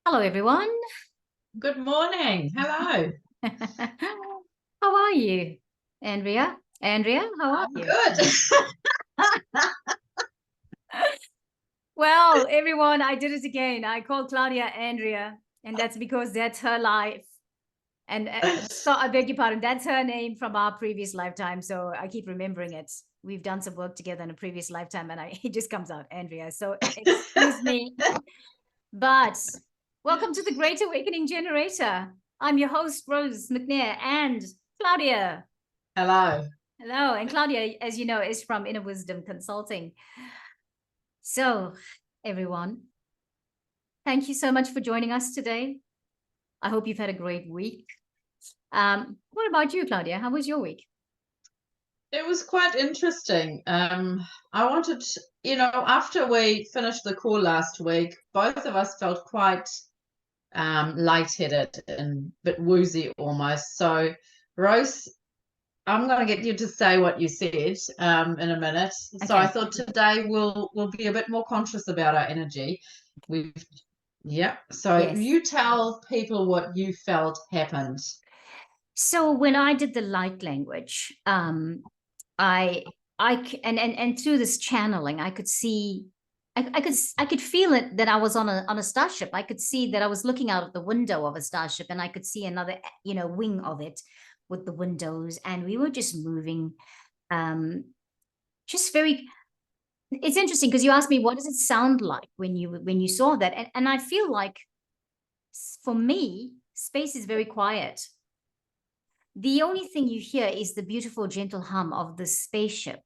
Hello, everyone. Good morning. Hello. How are you, Andrea? Andrea, how are I'm you? good. Well, everyone, I did it again. I called Claudia Andrea, and that's because that's her life. And so I beg your pardon, that's her name from our previous lifetime. So I keep remembering it. We've done some work together in a previous lifetime, and it just comes out, Andrea. So excuse me. But welcome to the Great Awakening Generator. I'm your host, Rose McNair, and Claudia. Hello. Hello. And Claudia, as you know, is from Inner Wisdom Consulting. So, everyone, thank you so much for joining us today. I hope you've had a great week. What about you, Claudia? How was your week? It was quite interesting. I wanted, after we finished the call last week, both of us felt quite lightheaded and a bit woozy almost. So, Rose, I'm going to get you to say what you said in a minute. So I Okay. thought today we'll be a bit more conscious about our energy. We've Yeah. So Yes. you tell people what you felt happened. So when I did the light language, I and through this channeling, I could see, I could feel it that I was on a starship. I could see that I was looking out of the window of a starship, and I could see another, wing of it with the windows, and we were just moving, um, just very. It's interesting because you asked me what does it sound like when you saw that, and I feel like for me, space is very quiet. The only thing you hear is the beautiful, gentle hum of the spaceship,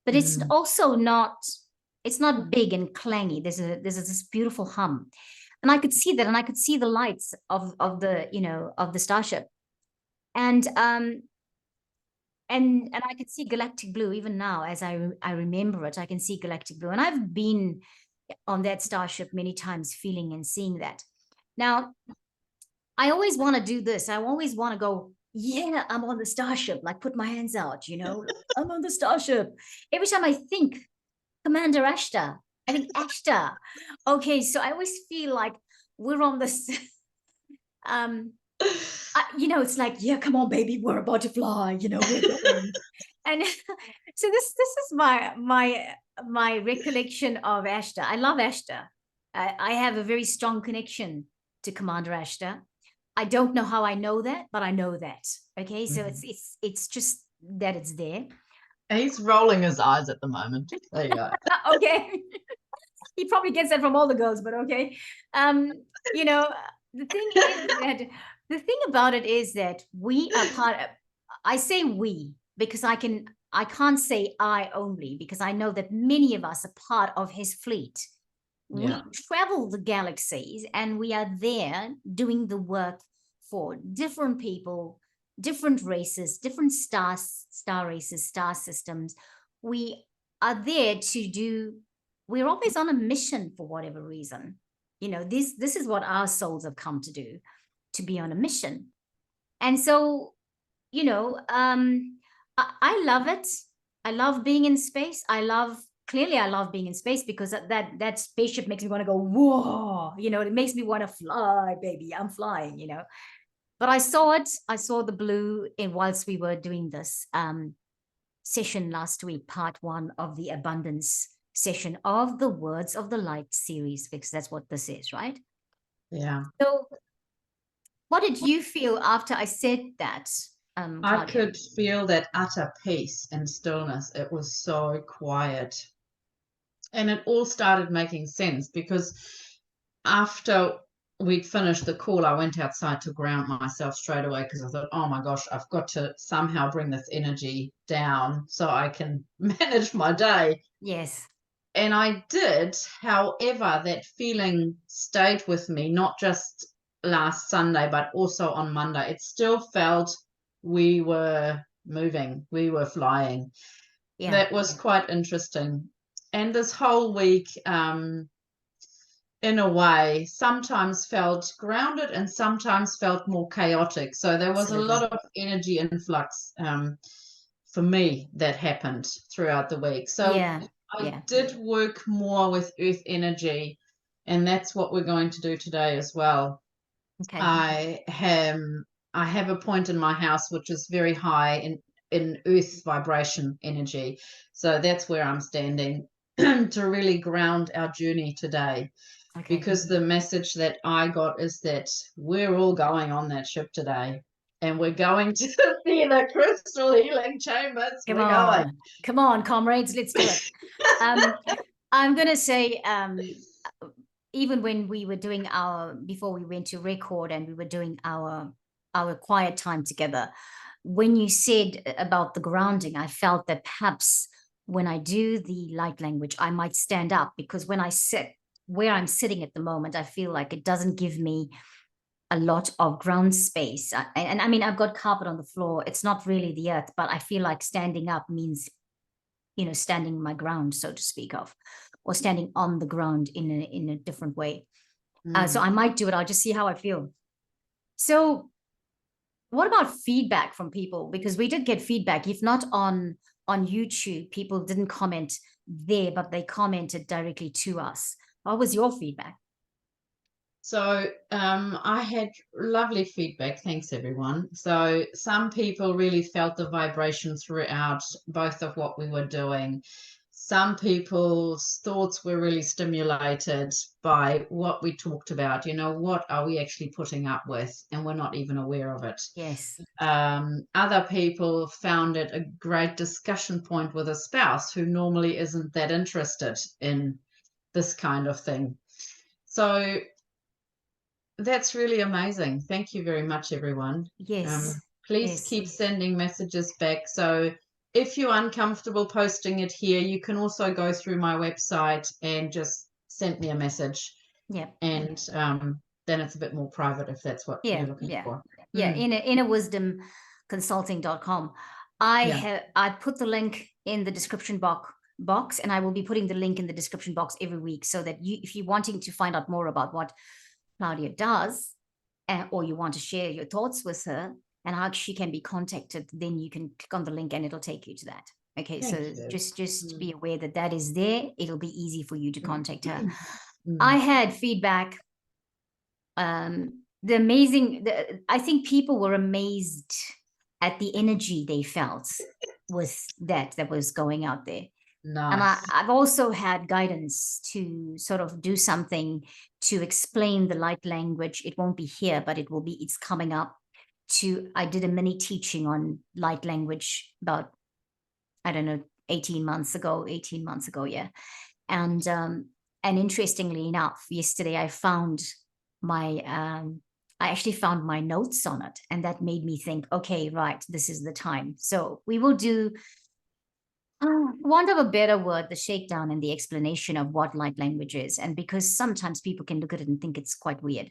but it's Mm. also not. It's not big and clangy. There's this beautiful hum, and I could see that, and I could see the lights of the of the starship, and and I could see galactic blue even now as I remember it. I can see galactic blue, and I've been on that starship many times, feeling and seeing that. Now I always want to do this. I always want to go, yeah, I'm on the starship, like put my hands out, I'm on the starship. Every time I think Commander Ashtar, I think Ashtar. Okay, so I always feel like we're on this. um, it's like, yeah, come on, baby, we're about to fly. We're going. And so this is my recollection of Ashtar. I love Ashtar. I have a very strong connection to Commander Ashtar. I don't know how I know that, but I know that. Okay, so Mhm. it's just that it's there. He's rolling his eyes at the moment. There you go. Okay, he probably gets that from all the girls, but okay. Um, you know, the thing is that the thing about it is that we are part of. I say we because I can't say I only because I know that many of us are part of his fleet. Yeah. We travel the galaxies and we are there doing the work for different people, different races, different star races, star systems. We are there to do, we're always on a mission for whatever reason. This is what our souls have come to do, to be on a mission. And so, I love it. I love being in space. I love being in space because that spaceship makes me want to go, whoa, it makes me want to fly, baby. I'm flying. But I saw the blue in whilst we were doing this session last week, part one of the abundance session of the Words of the Light series, because that's what this is, right? Yeah. So what did you feel after I said that, I Claudia? could feel that utter peace and stillness. It was so quiet. And it all started making sense because after we'd finished the call, I went outside to ground myself straight away because I thought, oh my gosh, I've got to somehow bring this energy down so I can manage my day. Yes. And I did. However, that feeling stayed with me, not just last Sunday, but also on Monday. It still felt we were moving, we were flying. Yeah. That was quite interesting. And this whole week, in a way, sometimes felt grounded and sometimes felt more chaotic. So there was a Absolutely. lot of energy influx for me that happened throughout the week. So Yeah. I Yeah. did work more with earth energy. And that's what we're going to do today as well. Okay. I have a point in my house which is very high in earth vibration energy. So that's where I'm standing to really ground our journey today. Okay. Because the message that I got is that we're all going on that ship today, and we're going to see the crystal healing chambers. Come We're going. on. Come on, comrades, let's do it. I'm going to say, even when we were doing before we went to record and we were doing our quiet time together, when you said about the grounding, I felt that perhaps when I do the light language, I might stand up, because when I sit where I'm sitting at the moment, I feel like it doesn't give me a lot of ground space. And I mean, I've got carpet on the floor. It's not really the earth, but I feel like standing up means, standing my ground, so to speak of, or standing on the ground in a different way. So I might do it. I'll just see how I feel. So what about feedback from people? Because we did get feedback, if not on YouTube, people didn't comment there, but they commented directly to us. What was your feedback? So I had lovely feedback. Thanks, everyone. So some people really felt the vibration throughout both of what we were doing. Some people's thoughts were really stimulated by what we talked about. What are we actually putting up with? And we're not even aware of it. Yes. Other people found it a great discussion point with a spouse who normally isn't that interested in this kind of thing. So that's really amazing. Thank you very much, everyone. Yes. Please Yes. keep sending messages back. So if you're uncomfortable posting it here, you can also go through my website and just send me a message. Yeah. And then it's a bit more private if that's what Yeah. you're looking Yeah. for. Yeah. Inner wisdom consulting.com. I put the link in the description box, and I will be putting the link in the description box every week, so that if you're wanting to find out more about what Claudia does, or you want to share your thoughts with her and how she can be contacted, then you can click on the link and it'll take you to that. Okay, Thank so you. just be aware that is there. It'll be easy for you to contact her. Mm. I had feedback. I think people were amazed at the energy they felt with that was going out there. And Nice. I've also had guidance to sort of do something to explain the light language. It won't be here, but it's coming up. I did a mini teaching on light language about, I don't know, 18 months ago, yeah. And interestingly enough, yesterday I actually found my notes on it, and that made me think, okay, right, this is the time. So we will do, want of a better word, the shakedown and the explanation of what light language is. And because sometimes people can look at it and think it's quite weird,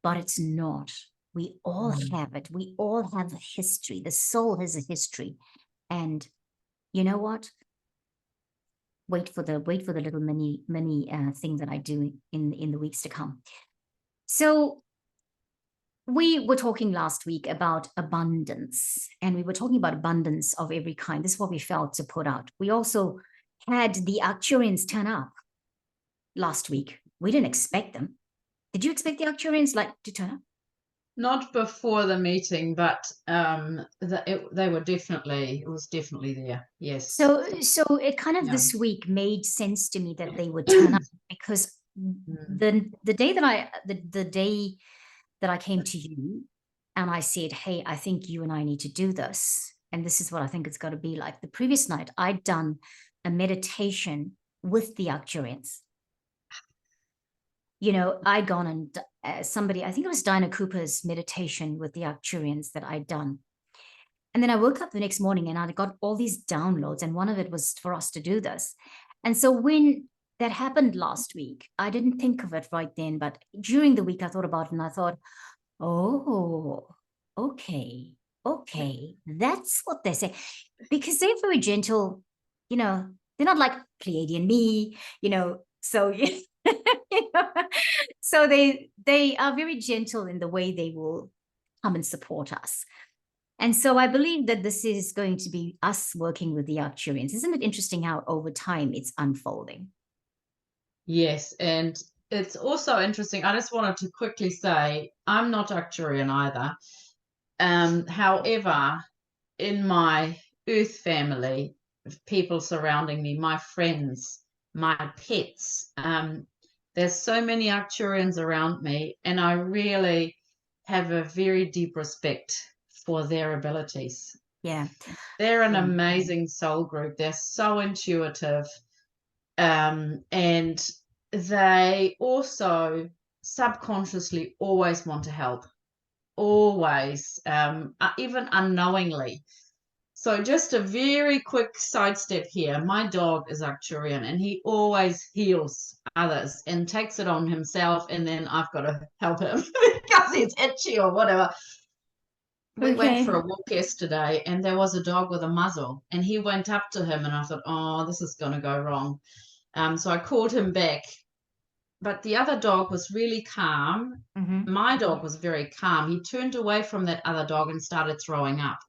but it's not. We all have it. We all have a history. The soul has a history. And you know what? Wait for the little mini thing that I do in the weeks to come. So we were talking last week about abundance, and we were talking about abundance of every kind. This is what we felt to put out. We also had the Arcturians turn up last week. We didn't expect them. Did you expect the Arcturians to turn up? Not before the meeting, but it was definitely there. Yes. So it kind of this week made sense to me that they would turn up, because the day that I came to you and I said, hey, I think you and I need to do this, and this is what I think it's got to be like. The previous night, I'd done a meditation with the Arcturians. I'd gone and I think it was Dinah Cooper's meditation with the Arcturians that I'd done. And then I woke up the next morning and I got all these downloads, and one of it was for us to do this. And so when that happened last week, I didn't think of it right then, but during the week I thought about it, and I thought, oh, okay, that's what they say. Because they're very gentle, they're not like Pleiadian me, so so they are very gentle in the way they will come and support us. And so I believe that this is going to be us working with the Arcturians. Isn't it interesting how over time it's unfolding? Yes, and it's also interesting. I just wanted to quickly say I'm not Arcturian either. However, in my Earth family, people surrounding me, my friends, my pets, there's so many Arcturians around me, and I really have a very deep respect for their abilities. Yeah. They're an amazing soul group. They're so intuitive. And they also subconsciously always want to help, always, even unknowingly. So just a very quick sidestep here. My dog is Arcturian, and he always heals others and takes it on himself, and then I've got to help him because he's itchy or whatever. We went for a walk yesterday, and there was a dog with a muzzle, and he went up to him, and I thought, oh, this is going to go wrong. So I called him back, but the other dog was really calm. My dog was very calm. He turned away from that other dog and started throwing up.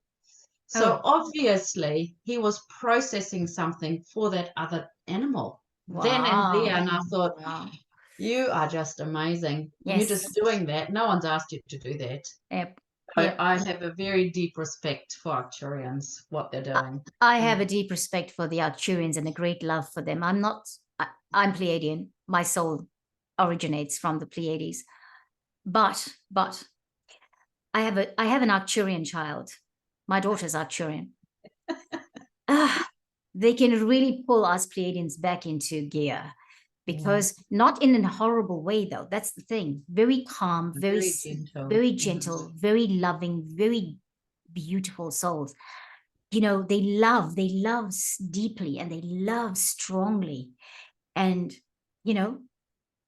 So obviously he was processing something for that other animal then and there. And I thought, you are just amazing. Yes. You're just doing that. No one's asked you to do that. Yep. I have a very deep respect for Arcturians, what they're doing. I have a deep respect for the Arcturians and a great love for them. I'm Pleiadian. My soul originates from the Pleiades. But I have an Arcturian child. My daughter's Arcturian. They can really pull us Pleiadians back into gear, because not in a horrible way, though. That's the thing. Very calm, very gentle, very loving, very beautiful souls. You know, they love deeply, and they love strongly. And, you know,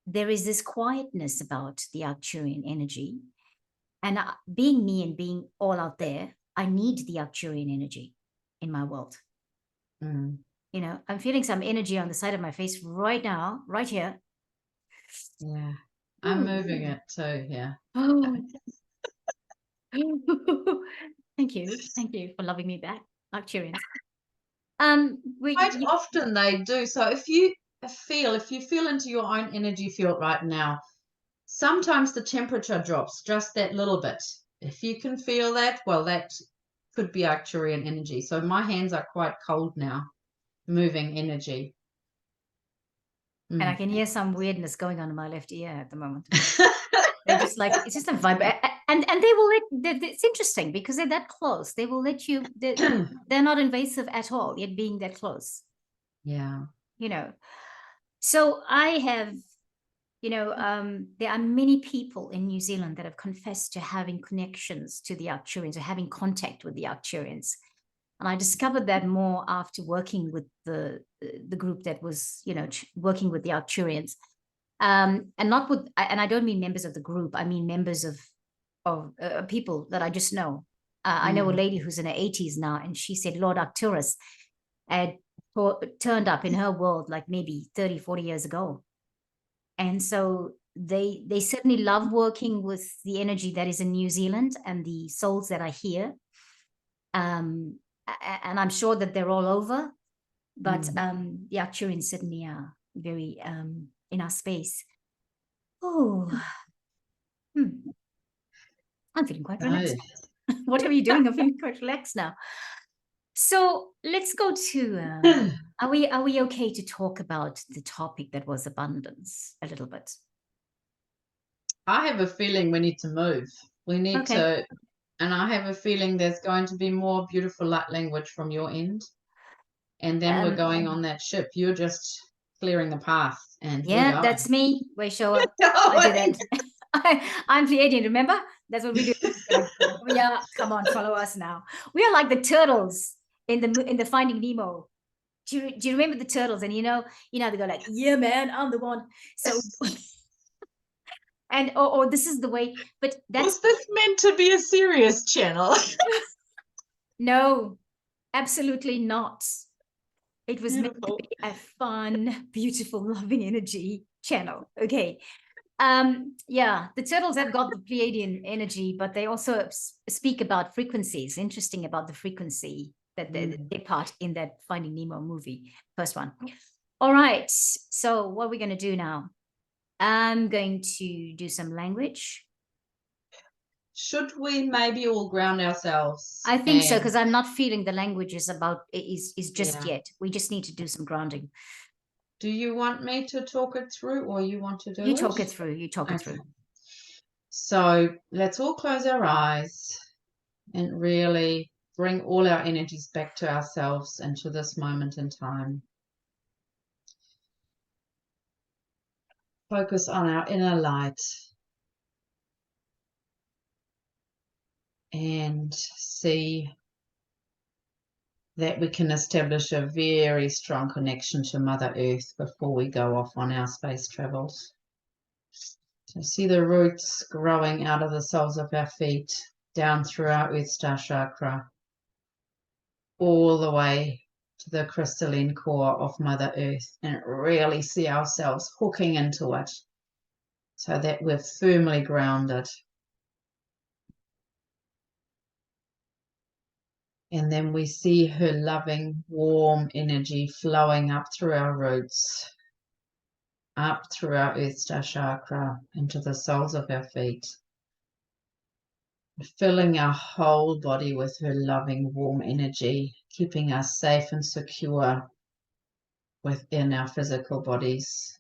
there is this quietness about the Arcturian energy. And being me and being all out there, I need the Arcturian energy in my world. You know, I'm feeling some energy on the side of my face right now, right here. Yeah, I'm moving it too. Yeah. Oh. Thank you for loving me back, Arcturians. Quite often they do. So if you feel into your own energy field right now, sometimes the temperature drops just that little bit. If you can feel that, well, that could be Arcturian energy. So my hands are quite cold now, moving energy. And I can hear some weirdness going on in my left ear at the moment. They're just like, it's just a vibe. And they will it's interesting because they're that close. They will let you, they're not invasive at all, yet being that close. Yeah. You know, so I have, you know, there are many people in New Zealand that have confessed to having connections to the Arcturians, or having contact with the Arcturians. And I discovered that more after working with the group that was, you know, working with the Arcturians. And not with, and I don't mean members of the group, I mean members of people that I just know. I know a lady who's in her 80s now, and she said Lord Arcturus had turned up in her world like maybe 30, 40 years ago. And so they certainly love working with the energy that is in New Zealand and the souls that are here. And I'm sure that they're all over, but the Arcturians certainly are very in our space. Oh, I'm feeling quite relaxed. What are you doing? I'm feeling quite relaxed now. So let's go to, are we okay to talk about the topic that was abundance a little bit? I have a feeling we need to move. We need to, and I have a feeling there's going to be more beautiful light language from your end. And then we're going on that ship. You're just clearing the path. And yeah, that's me. We show up. I do that. I'm Pleiadian, remember? That's what we do. Yeah, come on, follow us now. We are like the turtles in the Finding Nemo. Do you remember the turtles? And you know they go like, yeah, man, I'm the one. So and or this is the way, but that's, was this meant to be a serious channel? No, absolutely not. It was meant to be a fun, beautiful, loving energy channel. Okay. Yeah, the turtles have got the Pleiadian energy, but they also speak about frequencies. Interesting about the frequency that they part in that Finding Nemo movie, first one. All right, so what are we going to do now? I'm going to do some language. Should we maybe all ground ourselves? I think so, because I'm not feeling the language is just Yeah. yet. We just need to do some grounding. Do you want me to talk it through, or you want to do it? You talk it through. You talk it through. So let's all close our eyes and really bring all our energies back to ourselves and to this moment in time. Focus on our inner light and see that we can establish a very strong connection to Mother Earth before we go off on our space travels. So see the roots growing out of the soles of our feet, down through our Earth Star chakra, all the way to the crystalline core of Mother Earth, and really see ourselves hooking into it so that we're firmly grounded. And then we see her loving, warm energy flowing up through our roots, up through our Earth Star chakra, into the soles of our feet, filling our whole body with her loving, warm energy, keeping us safe and secure within our physical bodies.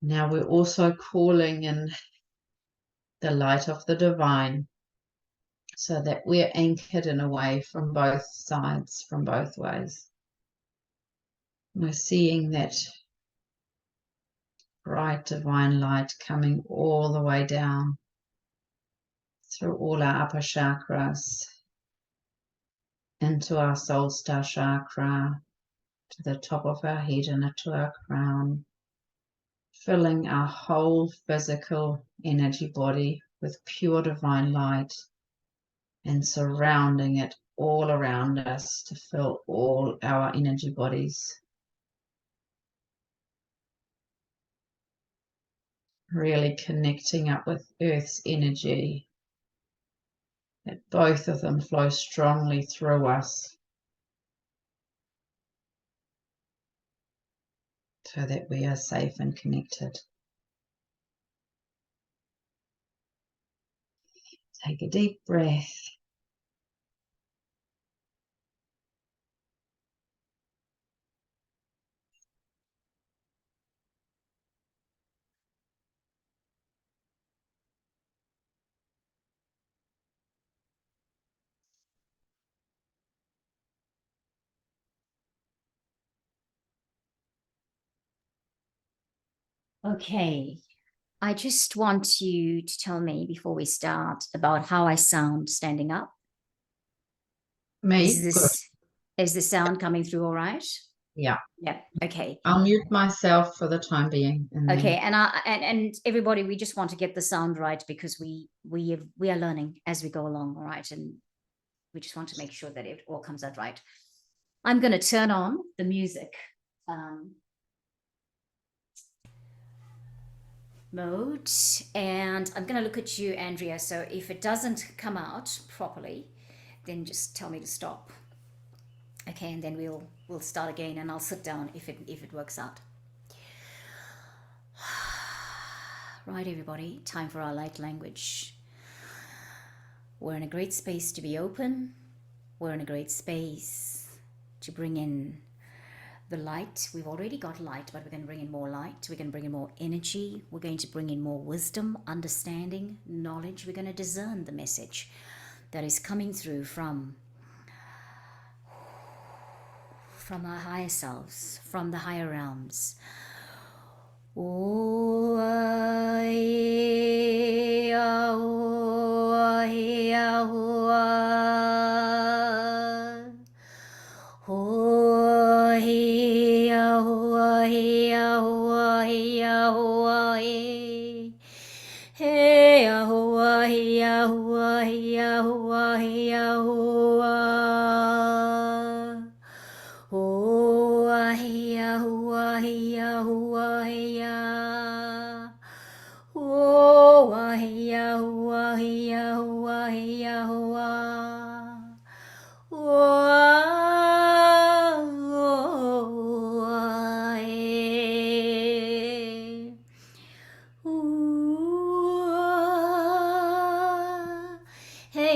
Now we're also calling in the light of the divine so that we're anchored in a way from both sides, from both ways. We're seeing that bright divine light coming all the way down through all our upper chakras, into our soul star chakra, to the top of our head and into our crown, filling our whole physical energy body with pure divine light and surrounding it all around us to fill all our energy bodies. Really connecting up with Earth's energy, that both of them flow strongly through us so that we are safe and connected. Take a deep breath. Okay. I just want you to tell me before we start about how I sound standing up. Me? Is the sound coming through all right? Yeah. Yeah. Okay. I'll mute myself for the time being. Okay. And everybody, we just want to get the sound right because we are learning as we go along. All right. And we just want to make sure that it all comes out right. I'm going to turn on the music mode, and I'm going to look at you, Andrea. So if it doesn't come out properly, then just tell me to stop. Okay, and then we'll start again, and I'll sit down if it works out. Right, everybody, time for our light language. We're in a great space to be open. We're in a great space to bring in the light. We've already got light, but we're going to bring in more light. We're going to bring in more energy. We're going to bring in more wisdom, understanding, knowledge. We're going to discern the message that is coming through from our higher selves, from the higher realms.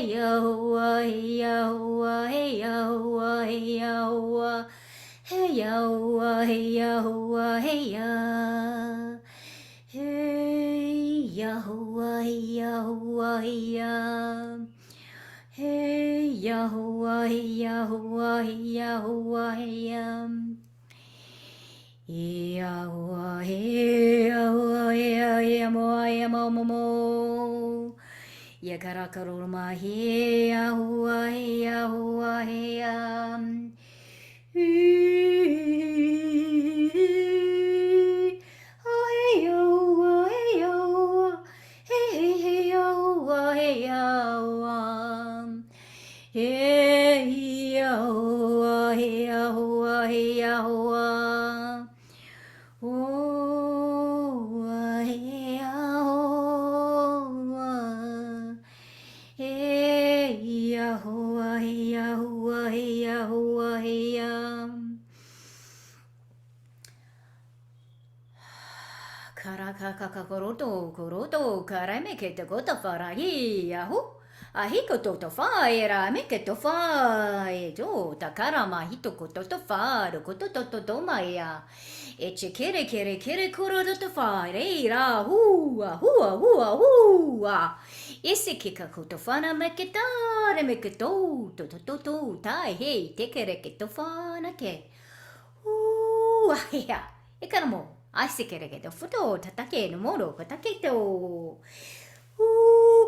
hey yo, hey yo, hey yo, hey yo, hey yo, hey yo, hey yo. Hey Yahweh, Yahweh, Yah. Hey Yahweh, Yahweh, Yahweh, Yah. Yahweh, Yahweh, Yahweh, Yahweh, Yakarakarurmahi, Yahweh, Yahweh, Yah. Oh, hey, yo, oh, hey, yo, hey, hey, hey, yo, oh, hey, yo, hey, yo, oh, hey, yo, oh, hey, yo, oh, hey, yo, hey, Yahweh, Yahweh, Yahweh, Karakakakakoroto, koroto, karame ke te kota wharahi, ahu. Ahi koto to whae, rame ke to whae. Jo, takara mahito koto to whae, koto to mai a. E che kere koroto to whae, rei ra, hua, hua, hua, hua. Ese ke ka koto whana me ke tare me ke to, tai hei, te kere ke to whana ke. Hea, e kana mo, ai se kere ke te whuto, tatake no moro, ka take to.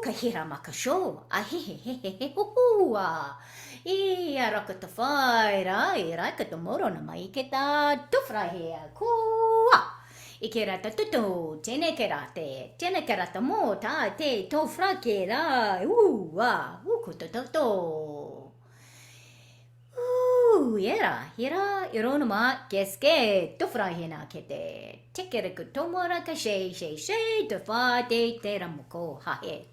Ka hira maka show, a he he he he he hu hua. I a raka te whai rai, rai ka te moro na mai ke tā tufra hea, kua. I ke rata tutu, tēne ke rata mō tā te tofra ke rai, ko te toto. Hira, irona ma, keske, tufra hina kete. Tekere ku tomora ka she, tufa te ramoko, hahe.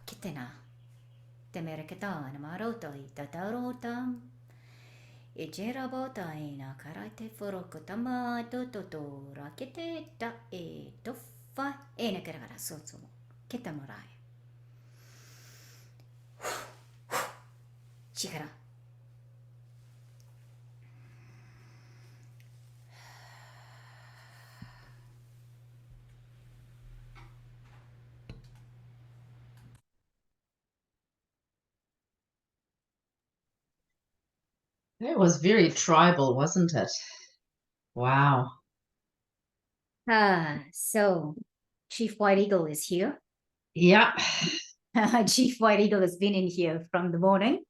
Kitena, te mere kata na maroto I tatarota. E jera bota I na karate furoko tama to, rakete ta e tufa e na kera sotsumo. Kita morai. Chikara. That was very tribal, wasn't it? Wow. So Chief White Eagle is here. Yeah. Chief White Eagle has been in here from the morning.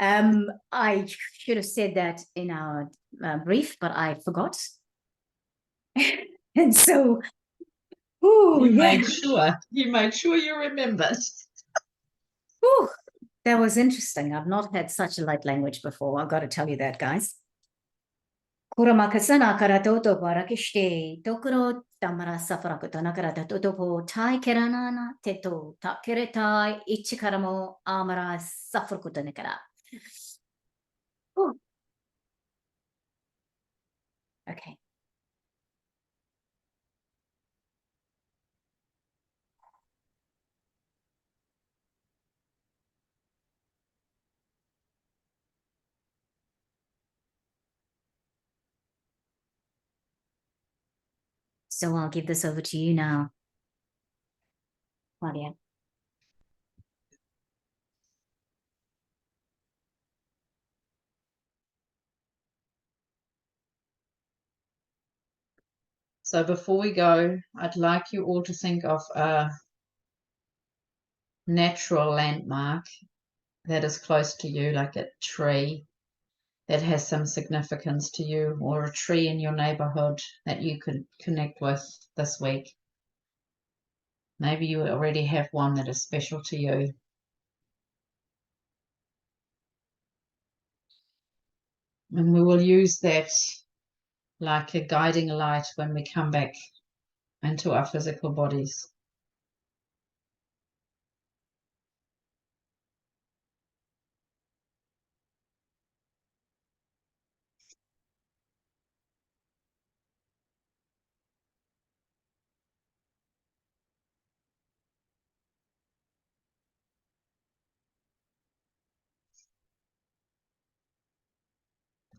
I should have said that in our brief, but I forgot. And so, You made sure you remembered. That was interesting. I've not had such a light language before. I've got to tell you that, guys. Kuramakasana karatoto barakishte tokuro tamara safarakuto nakarata totopo tai keranana teto takeretai ichikaramo amara safarakuto nekara. Okay. So I'll give this over to you now, Claudia. So before we go, I'd like you all to think of a natural landmark that is close to you, like a tree that has some significance to you, or a tree in your neighborhood that you could connect with this week. Maybe you already have one that is special to you. And we will use that like a guiding light when we come back into our physical bodies.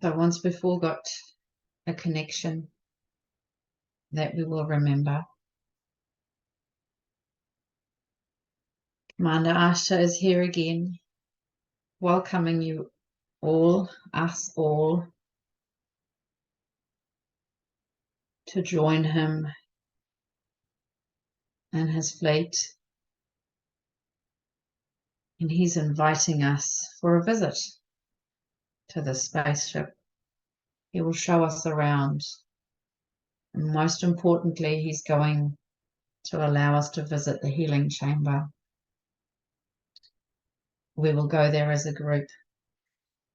So once we've all got a connection that we will remember, Commander Ashtar is here again, welcoming you all, us all, to join him and his fleet. And he's inviting us for a visit to the spaceship. He will show us around. And most importantly, he's going to allow us to visit the healing chamber. We will go there as a group.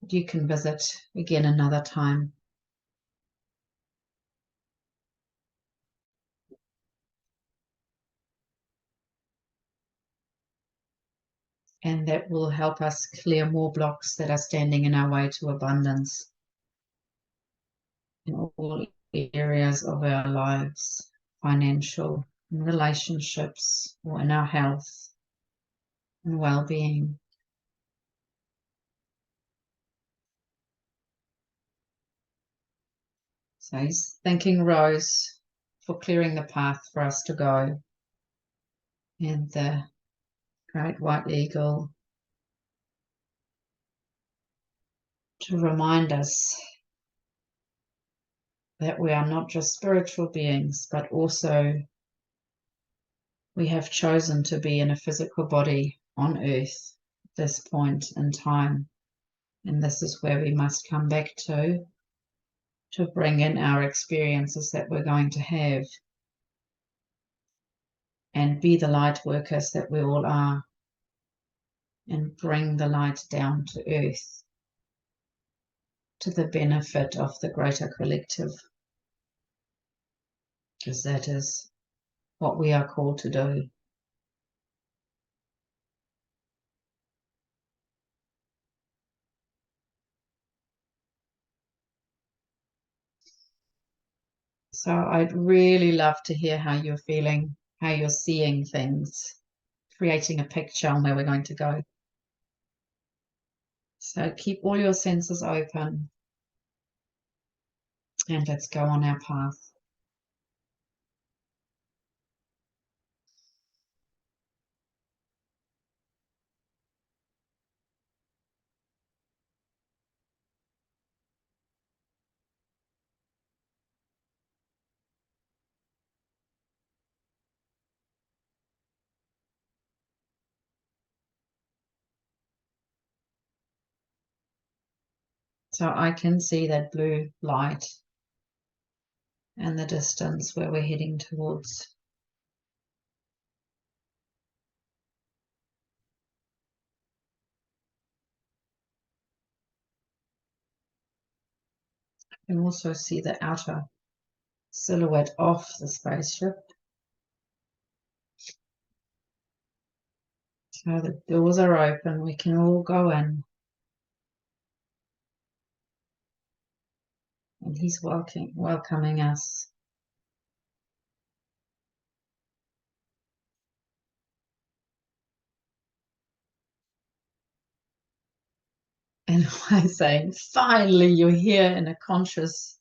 You can visit again another time. And that will help us clear more blocks that are standing in our way to abundance in all areas of our lives, financial, in relationships, or in our health and well-being. So he's thanking Rose for clearing the path for us to go, and the great white eagle to remind us that we are not just spiritual beings, but also we have chosen to be in a physical body on earth at this point in time. And this is where we must come back to bring in our experiences that we're going to have and be the light workers that we all are, and bring the light down to earth to the benefit of the greater collective, because that is what we are called to do. So I'd really love to hear how you're feeling, how you're seeing things, creating a picture on where we're going to go. So keep all your senses open and let's go on our path. So I can see that blue light and the distance where we're heading towards. I can also see the outer silhouette of the spaceship. So the doors are open, we can all go in. And he's welcoming us. And I say, finally, you're here in a conscious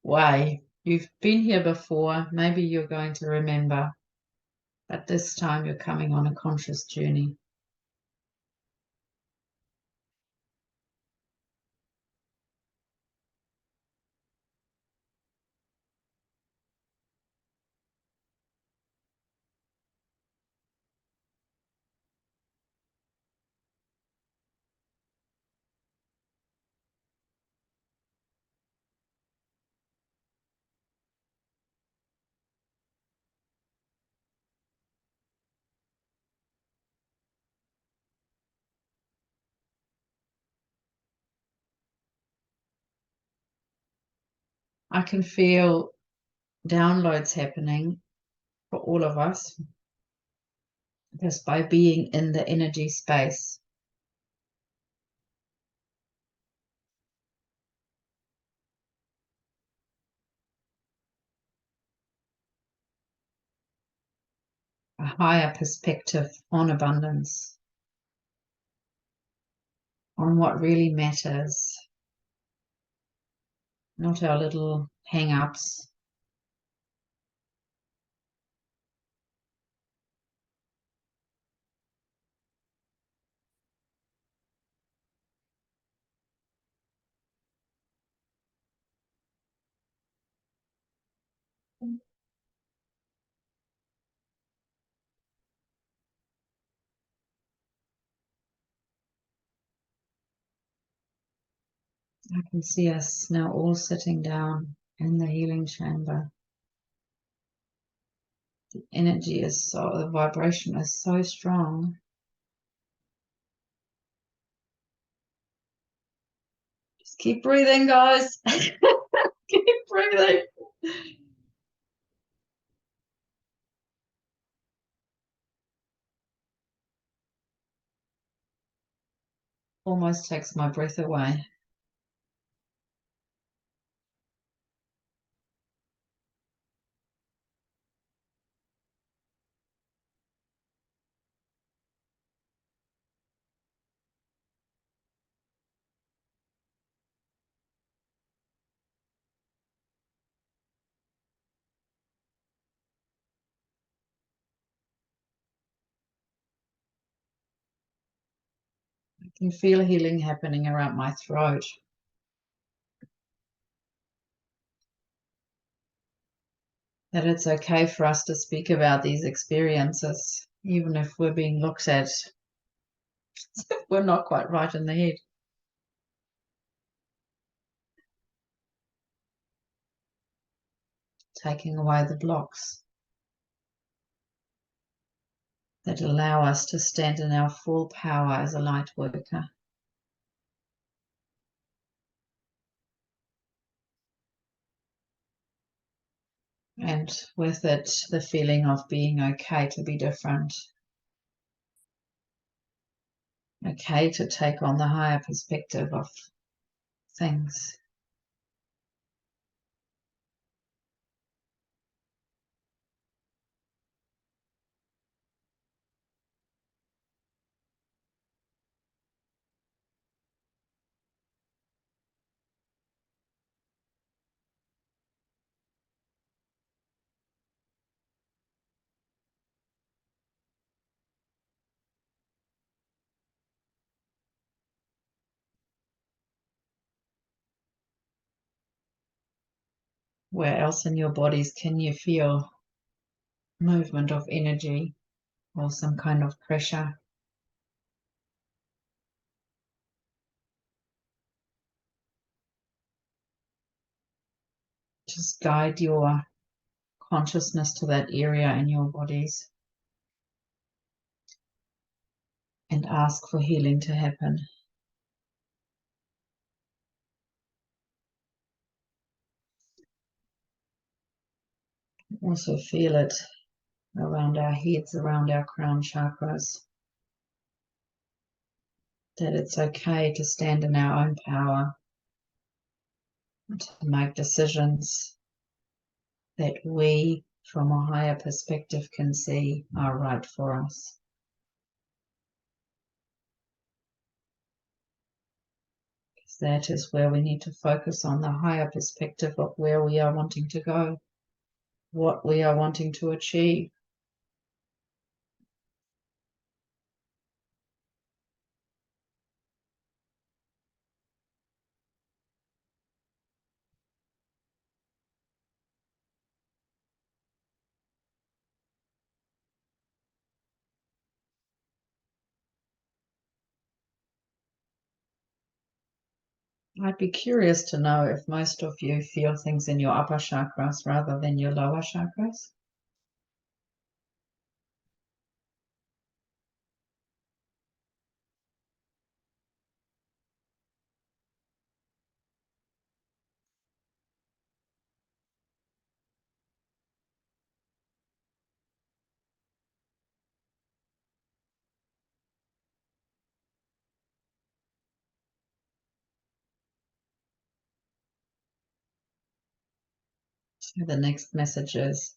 way. You've been here before, maybe you're going to remember, but this time you're coming on a conscious journey. I can feel downloads happening for all of us just by being in the energy space. A higher perspective on abundance, on what really matters. not our little hang-ups. I can see us now all sitting down in the healing chamber. The energy is the vibration is so strong. Just keep breathing, guys. Keep breathing. Almost takes my breath away. I can feel healing happening around my throat. That it's okay for us to speak about these experiences, even if we're being looked at as if we're not quite right in the head. Taking away the blocks that allow us to stand in our full power as a light worker. And with it, the feeling of being okay to be different. Okay to take on the higher perspective of things. Where else in your bodies can you feel movement of energy or some kind of pressure? Just guide your consciousness to that area in your bodies and ask for healing to happen. Also feel it around our heads, around our crown chakras. That it's okay to stand in our own power, to make decisions that we, from a higher perspective, can see are right for us. Because that is where we need to focus on the higher perspective of where we are wanting to go, what we are wanting to achieve. I'd be curious to know if most of you feel things in your upper chakras rather than your lower chakras. So the next message is,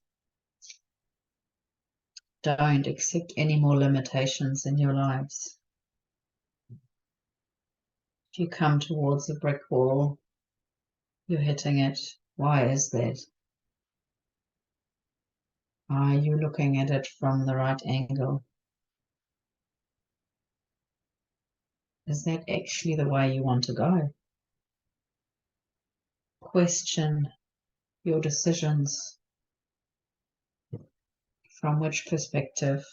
don't accept any more limitations in your lives. If you come towards a brick wall, you're hitting it. Why is that? Are you looking at it from the right angle? Is that actually the way you want to go? Question your decisions. From which perspective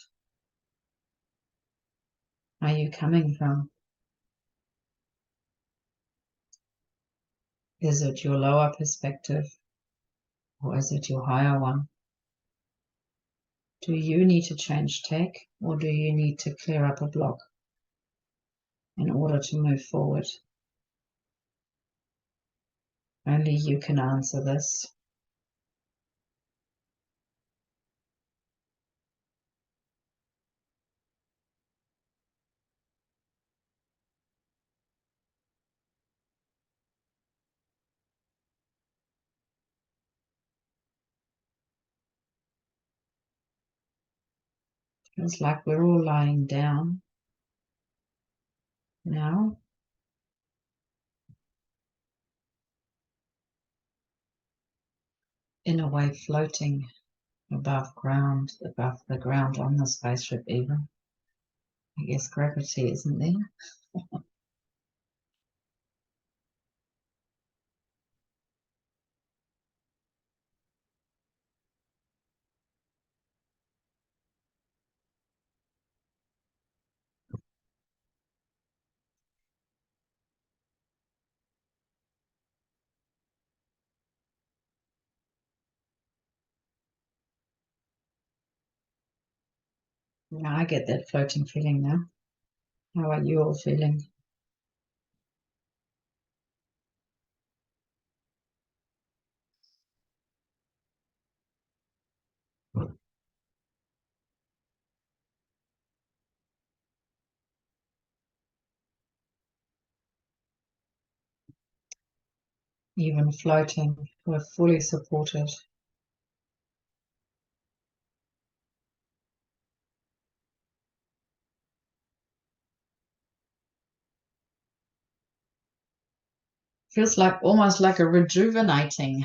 are you coming from? Is it your lower perspective or is it your higher one? Do you need to change tack or do you need to clear up a block in order to move forward? Only you can answer this. Feels like we're all lying down now. In a way, floating above the ground on the spaceship even. I guess gravity isn't there. Yeah, I get that floating feeling now. How are you all feeling? Even floating, we're fully supported. Feels like almost like a rejuvenating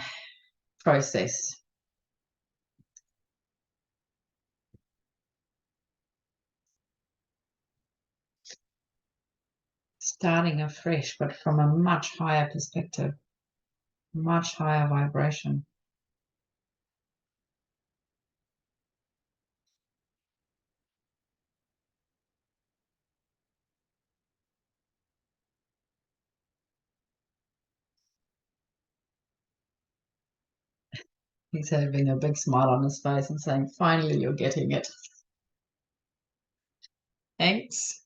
process. Starting afresh, but from a much higher perspective, much higher vibration. He's having a big smile on his face and saying, finally, you're getting it. Thanks.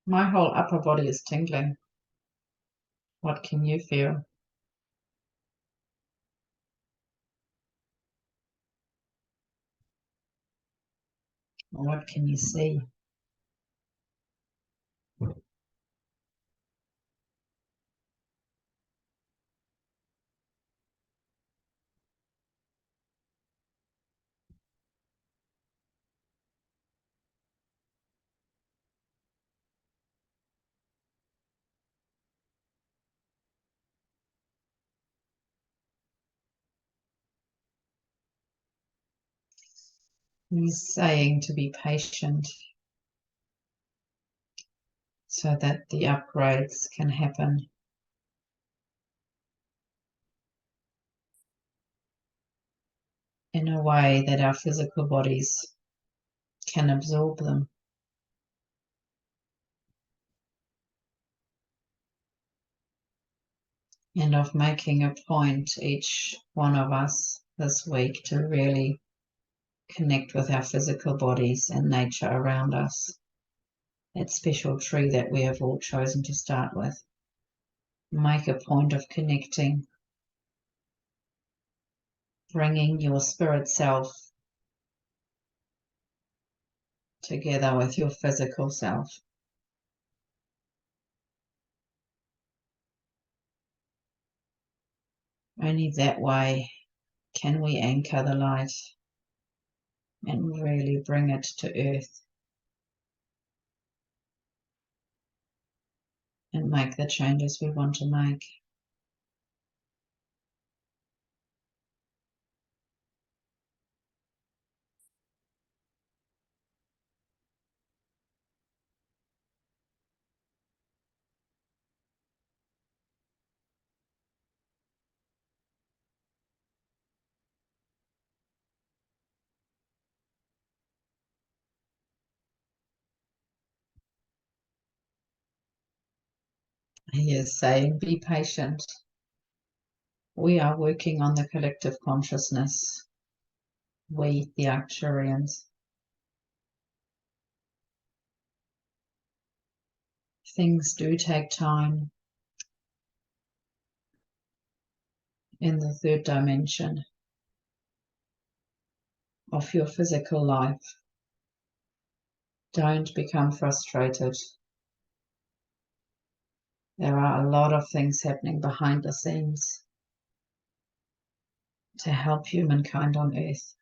My whole upper body is tingling. What can you feel? What can you see? He's saying to be patient so that the upgrades can happen in a way that our physical bodies can absorb them. And of making a point, each one of us this week, to really connect with our physical bodies and nature around us. That special tree that we have all chosen to start with. Make a point of connecting, bringing your spirit self together with your physical self. Only that way can we anchor the light and really bring it to earth and make the changes we want to make. He is saying, be patient. We are working on the collective consciousness. We, the Arcturians. Things do take time in the third dimension of your physical life. Don't become frustrated. There are a lot of things happening behind the scenes to help humankind on Earth.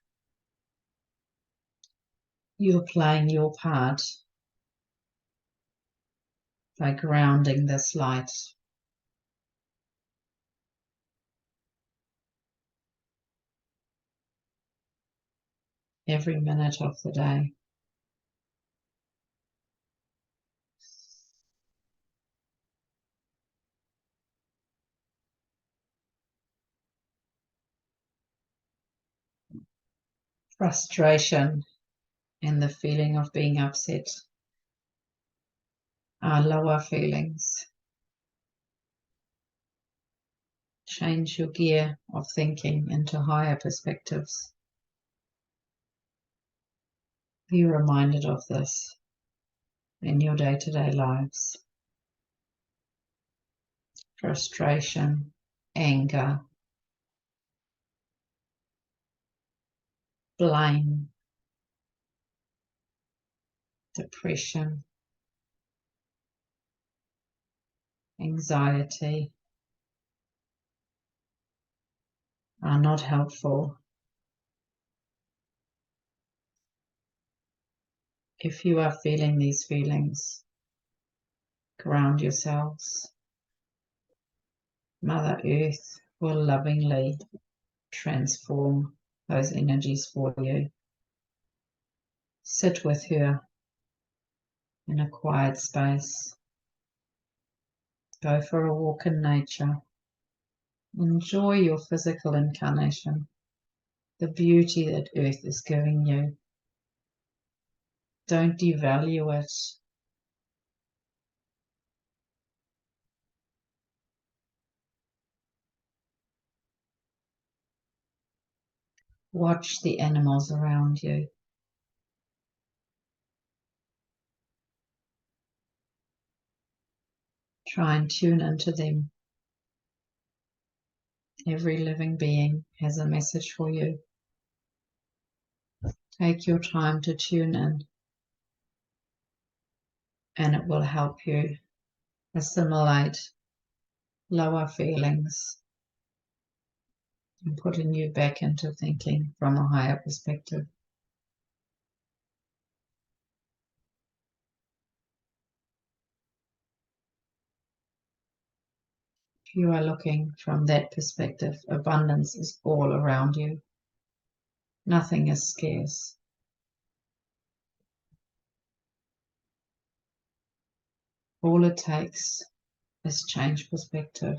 You're playing your part by grounding this light. Every minute of the day. Frustration and the feeling of being upset are lower feelings. Change your gear of thinking into higher perspectives. Be reminded of this in your day-to-day lives. Frustration, anger, blame, depression, anxiety are not helpful. If you are feeling these feelings, ground yourselves. Mother Earth will lovingly transform those energies for you. Sit with her in a quiet space. Go for a walk in nature. Enjoy your physical incarnation, the beauty that Earth is giving you. Don't devalue it. Watch the animals around you. Try and tune into them. Every living being has a message for you. Take your time to tune in, and it will help you assimilate lower feelings and putting you back into thinking from a higher perspective. If you are looking from that perspective, abundance is all around you. Nothing is scarce. All it takes is change perspective.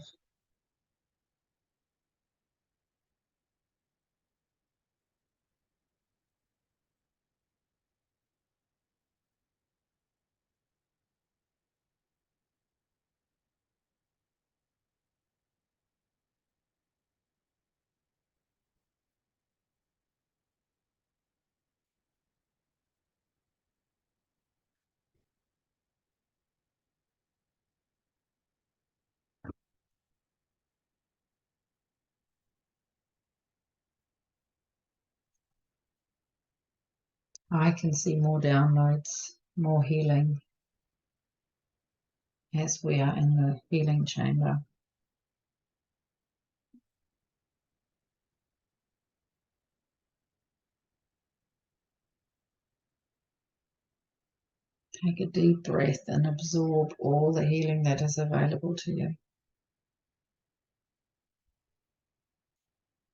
I can see more downloads, more healing as we are in the healing chamber. Take a deep breath and absorb all the healing that is available to you.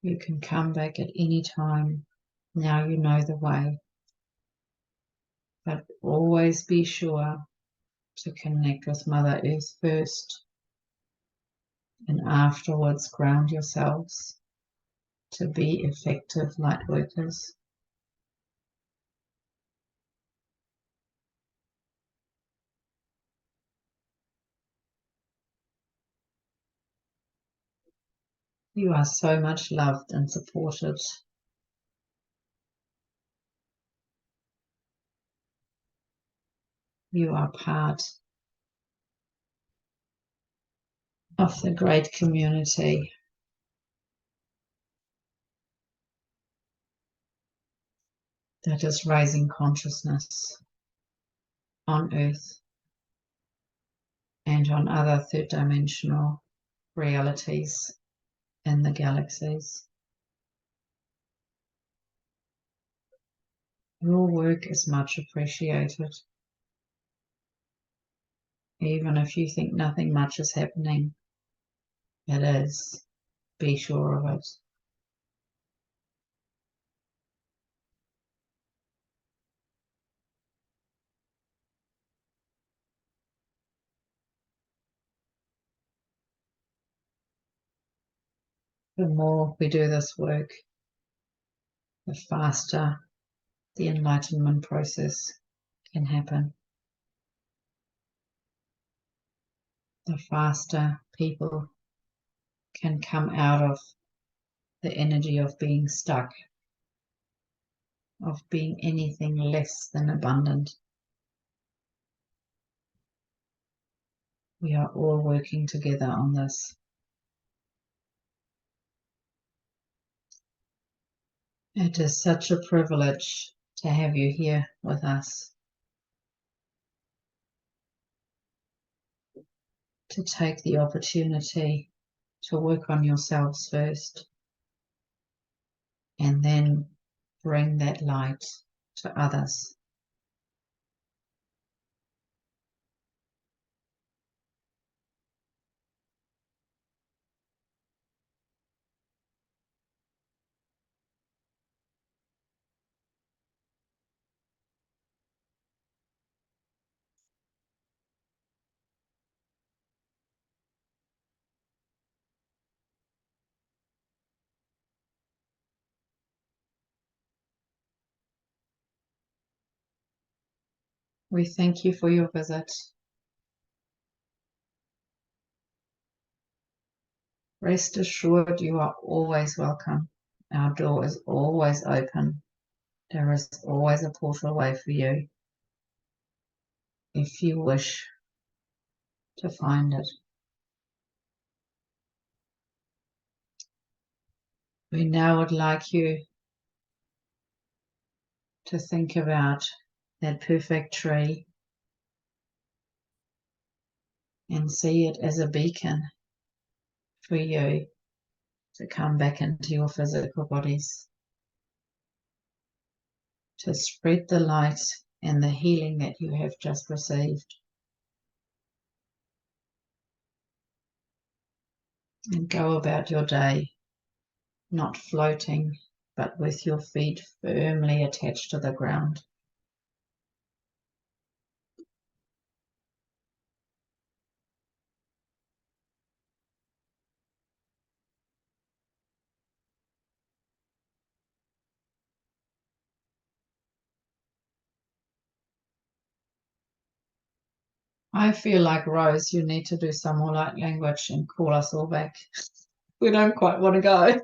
You can come back at any time. Now you know the way. But always be sure to connect with Mother Earth first, and afterwards ground yourselves to be effective light workers. You are so much loved and supported. You are part of the great community that is raising consciousness on Earth and on other third dimensional realities in the galaxies. Your work is much appreciated. Even if you think nothing much is happening, it is. Be sure of it. The more we do this work, the faster the enlightenment process can happen. The faster people can come out of the energy of being stuck, of being anything less than abundant. We are all working together on this. It is such a privilege to have you here with us, to take the opportunity to work on yourselves first and then bring that light to others. We thank you for your visit. Rest assured you are always welcome. Our door is always open. There is always a portal way for you if you wish to find it. We now would like you to think about that perfect tree and see it as a beacon for you to come back into your physical bodies, to spread the light and the healing that you have just received. And go about your day, not floating, but with your feet firmly attached to the ground. I feel like, Rose, you need to do some more light language and call us all back. We don't quite want to go.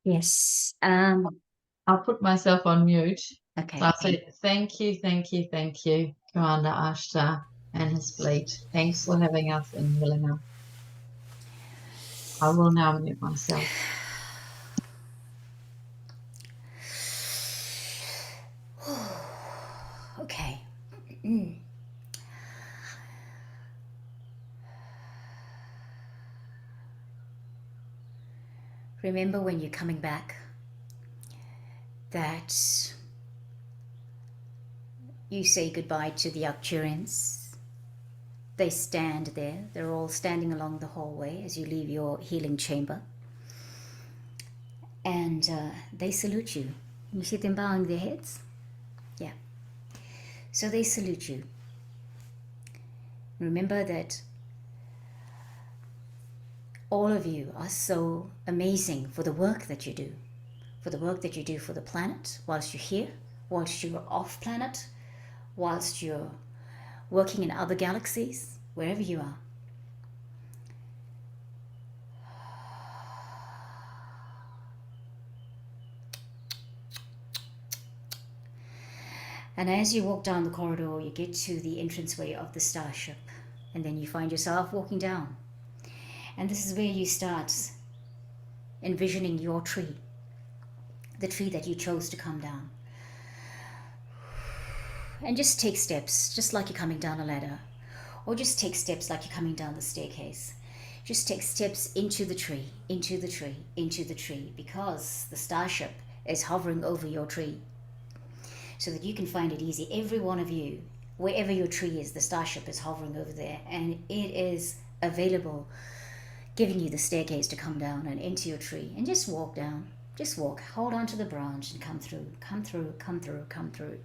Yes. I'll put myself on mute. Okay. I'll say thank you, Commander Ashtar and his fleet. Thanks for having us in Helena. I will now mute myself. Remember when you're coming back that you say goodbye to the Arcturians. They stand there. They're all standing along the hallway as you leave your healing chamber. And they salute you. You see them bowing their heads? Yeah. So they salute you. Remember that all of you are so amazing for the work that you do. For the work that you do for the planet whilst you're here, whilst you're off planet, whilst you're working in other galaxies, wherever you are. And as you walk down the corridor, you get to the entranceway of the Starship, and then you find yourself walking down. And this is where you start envisioning your tree, the tree that you chose to come down. And just take steps, just like you're coming down a ladder, or just take steps like you're coming down the staircase. Just take steps into the tree, into the tree, into the tree, because the Starship is hovering over your tree, so that you can find it easy. Every one of you, wherever your tree is, the Starship is hovering over there, and it is available, giving you the staircase to come down and into your tree. And just walk down, just walk, hold on to the branch and come through, come through, come through, come through.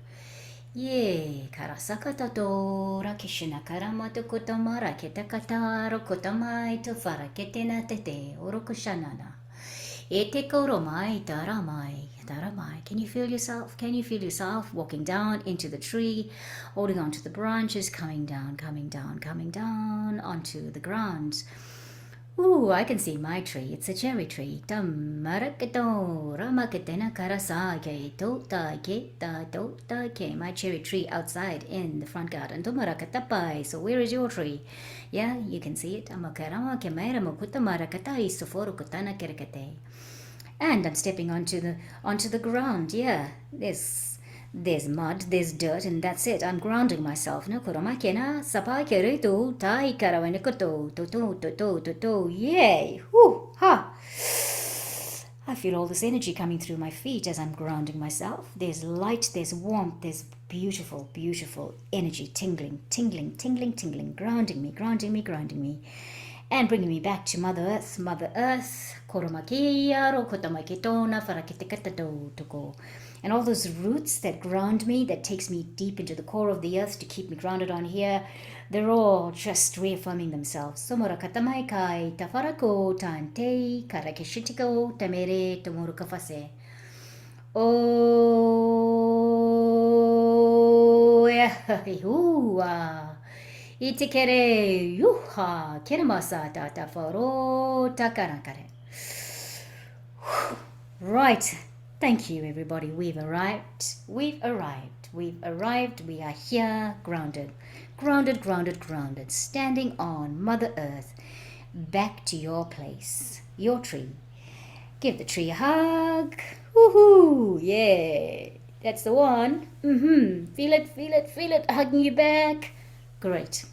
Ye karasakata dora kishina karamato kotamara ketakataro kotamai to faraketena tete orokushanana. Ete koromai taramai taramai. Can you feel yourself? Can you feel yourself walking down into the tree, holding on to the branches, coming down, coming down, coming down onto the ground? Ooh, I can see my tree. It's a cherry tree. My cherry tree outside in the front garden. So where is your tree? Yeah, you can see it. And I'm stepping onto the ground. Yeah, there's mud, there's dirt, and that's it. I'm grounding myself. No koromakena sapai keretu tai karawenikoto to. Yay! Whoo! Ha! I feel all this energy coming through my feet as I'm grounding myself. There's light, there's warmth, there's beautiful, beautiful energy tingling, tingling, tingling, tingling, grounding me, grounding me, grounding me. And bringing me back to Mother Earth, Mother Earth, and all those roots that ground me, that takes me deep into the core of the earth to keep me grounded on here, they're all just reaffirming themselves. Somora katamaikai, tafarako, tante, karakishitiko, tamere, tomorukafase. Oh, yeah, Itikere yuha kirmasa tata foro takarakare. Right. Thank you, everybody. We've arrived. We've arrived. We've arrived. We are here, grounded. Grounded, grounded, grounded. Standing on Mother Earth. Back to your place. Your tree. Give the tree a hug. Woohoo! Yeah. That's the one. Feel it, feel it, feel it. Hugging you back. Great.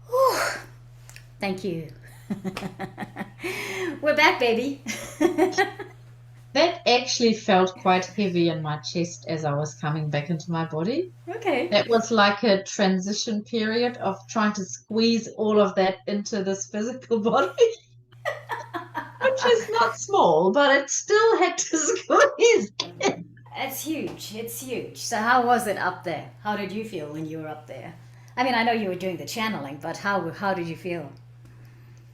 Whew. Thank you. We're back, baby. That actually felt quite heavy in my chest as I was coming back into my body. Okay. That was like a transition period of trying to squeeze all of that into this physical body, which is not small, but it still had to squeeze. It's huge. It's huge. So how was it up there? How did you feel when you were up there? I mean, I know you were doing the channeling, but how did you feel?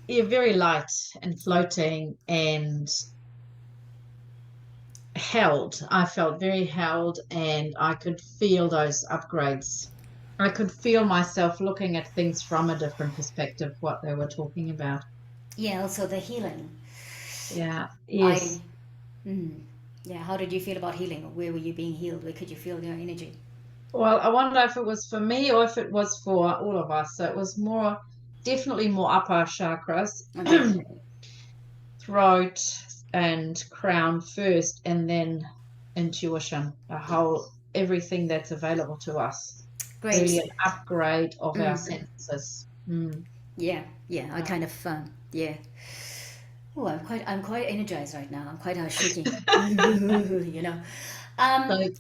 Yeah, very light and floating and held. I felt very held, and I could feel those upgrades. I could feel myself looking at things from a different perspective, what they were talking about. Yeah, also the healing. Yeah, yes. Yeah, how did you feel about healing? Where were you being healed? Where could you feel your energy? Well, I wonder if it was for me or if it was for all of us. So it was definitely more upper chakras, Okay. throat and crown first, and then intuition, everything that's available to us. Great. Really an upgrade of our senses. Yeah, I kind of, yeah. Oh, I'm quite energized right now. I'm quite shaking. You know. So Um,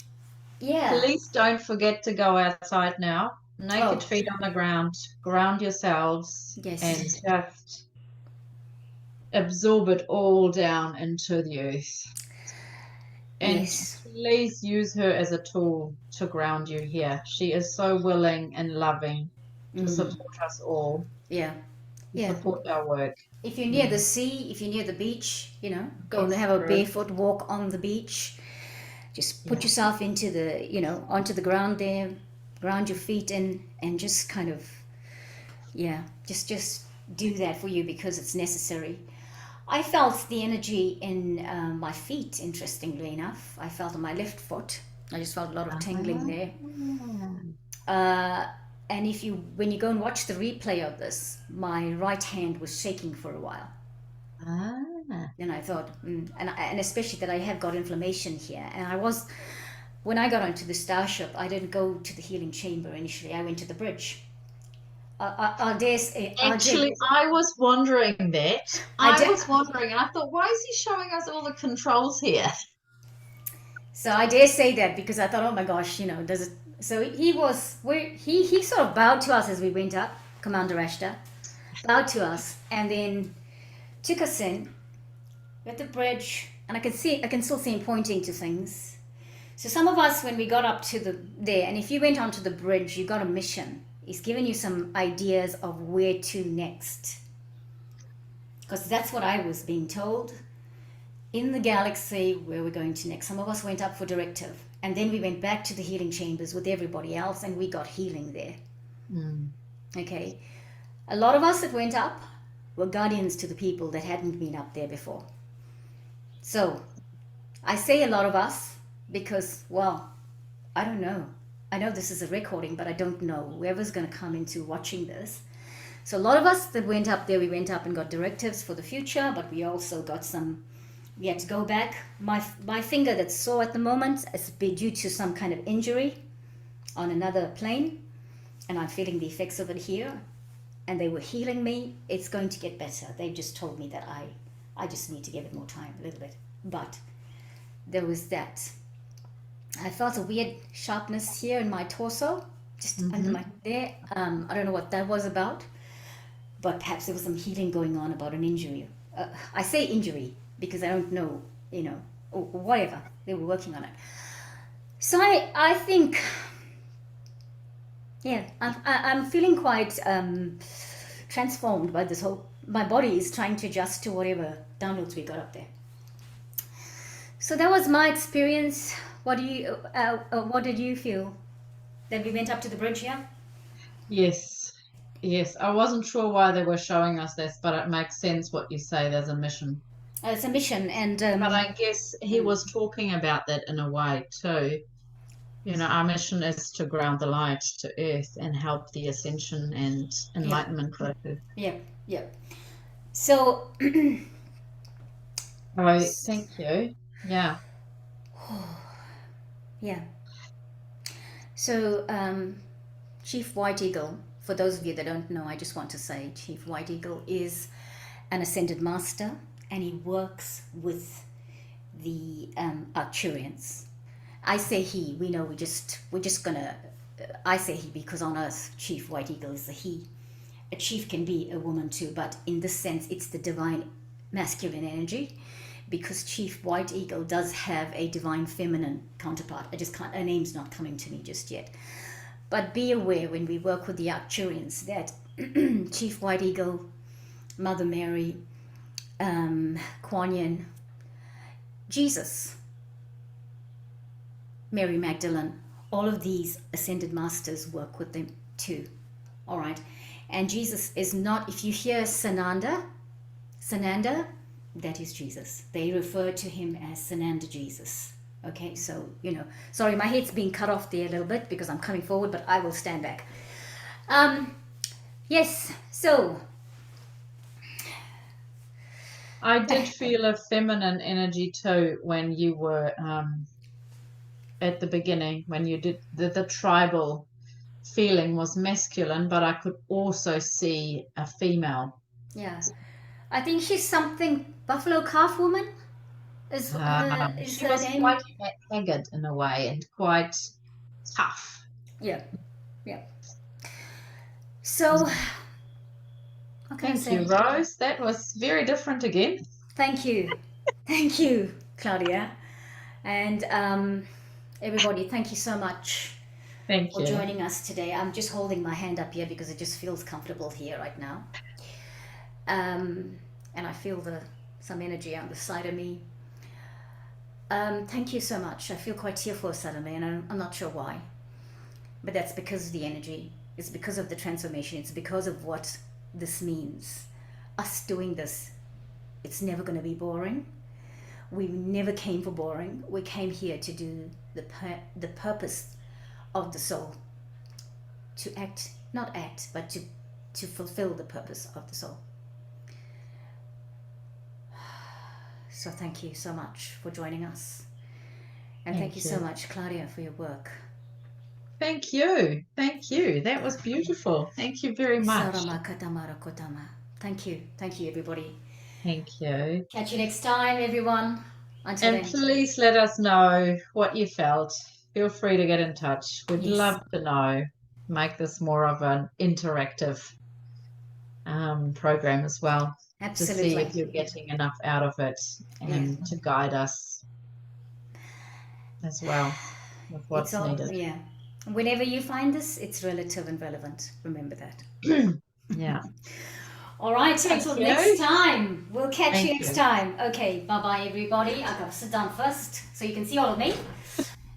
yeah. please don't forget to go outside now. Naked Oh, feet on the ground, ground yourselves, and yes. just absorb it all down into the earth. And Yes. please use her as a tool to ground you here. She is so willing and loving to Mm, support us all, yeah. to Yeah. support our work. If you're near the Mm. sea, if you're near the beach, go and Yes, have a true. barefoot walk on the beach. Just put Yeah. yourself into onto the ground there, ground your feet in, and just kind of, yeah, just do that for you because it's necessary. I felt the energy in my feet, interestingly enough. I felt on my left foot. I just felt a lot of tingling Ah, there. Uh, and when you go and watch the replay of this, my right hand was shaking for a while. ah. And I thought, and especially that I have got inflammation here. And when I got onto the Starship, I didn't go to the healing chamber initially. I went to the bridge. I dare say, Actually, I was wondering that. I I did. was wondering, and I thought, why is he showing us all the controls here? So I dare say that because I thought, oh my gosh, does it? So he sort of bowed to us as we went up, Commander Ashtar, bowed to us, and then took us in at the bridge, and I can still see him pointing to things. So some of us, when we got up to there, and if you went onto the bridge, you got a mission. He's given you some ideas of where to next, because that's what I was being told. In the galaxy where we're going to next. Some of us went up for directive, and then we went back to the healing chambers with everybody else, and we got healing there. Mm. Okay, a lot of us that went up were guardians to the people that hadn't been up there before. So I say a lot of us because, well, I don't know. I know this is a recording, but I don't know whoever's going to come into watching this. So a lot of us that went up there, we went up and got directives for the future, but we also got we had to go back. My finger that's sore at the moment is due to some kind of injury on another plane, and I'm feeling the effects of it here. And they were healing me. It's going to get better. They just told me that I just need to give it more time, a little bit. But there was that. I felt a weird sharpness here in my torso, just under Mm-hmm. my there. I don't know what that was about, but perhaps there was some healing going on about an injury. I say injury because I don't know, or whatever. They were working on it. So I think, yeah, I'm feeling quite transformed by this whole. My body is trying to adjust to whatever downloads we got up there. So that was my experience. What did you feel? Then we went up to the bridge here. Yes, yes. I wasn't sure why they were showing us this, but it makes sense what you say. There's a mission. It's a mission, and But I guess he was talking about that in a way too. You know, our mission is to ground the light to earth and help the ascension and yeah, enlightenment process. yeah, yeah. So Oh, thank you. Yeah. yeah, so Chief White Eagle. For those of you that don't know, I just want to say Chief White Eagle is an ascended master, and he works with the Arcturians. I say he. We know we're just gonna. I say he because on Earth, Chief White Eagle is a he. A chief can be a woman too, but in this sense, it's the divine masculine energy, because Chief White Eagle does have a divine feminine counterpart. I just can't. Her name's not coming to me just yet. But be aware when we work with the Arcturians that Chief White Eagle, Mother Mary, Kuan Yin, Jesus, Mary Magdalene, all of these ascended masters work with them too. All right. And Jesus is not, if you hear Sananda, that is Jesus. They refer to him as Sananda Jesus. Okay, so, sorry, my head's being cut off there a little bit because I'm coming forward, but I will stand back. Yes, so. I did feel a feminine energy too when you were at the beginning, when you did the tribal feeling was masculine, but I could also see a female. Yeah. I think she's something buffalo calf woman is She her was name. quite haggard in a way and quite tough. Yeah, yeah. So, what can I Thank you, say? Rose. That was very different again. Thank you, Claudia, and everybody. Thank you so much Thank for you. joining us today. I'm just holding my hand up here because it just feels comfortable here right now. And I feel some energy on the side of me. Thank you so much. I feel quite tearful suddenly, and I'm not sure why. But that's because of the energy. It's because of the transformation. It's because of what this means. Us doing this, it's never going to be boring. We never came for boring. We came here to do the purpose of the soul. To act, not act, but to fulfill the purpose of the soul. So thank you so much for joining us. And thank you so much, Claudia, for your work. Thank you. Thank you. That was beautiful. Thank you very much. Thank you. Thank you, everybody. Thank you. Catch you next time, everyone. Until And then. please let us know what you felt. Feel free to get in touch. We'd Yes. love to know. Make this more of an interactive program as well. Absolutely. To see if you're getting enough out of it and Yeah. to guide us as well with what's needed. Yeah. Whenever you find this, it's relative and relevant. Remember that. Yeah. All right, Thank until you. next time. We'll catch Thank you next you. time. Okay, bye-bye, everybody. I've got to sit down first so you can see all of me.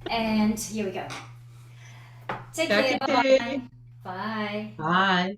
And here we go. Take care. Bye-bye. Bye. Bye.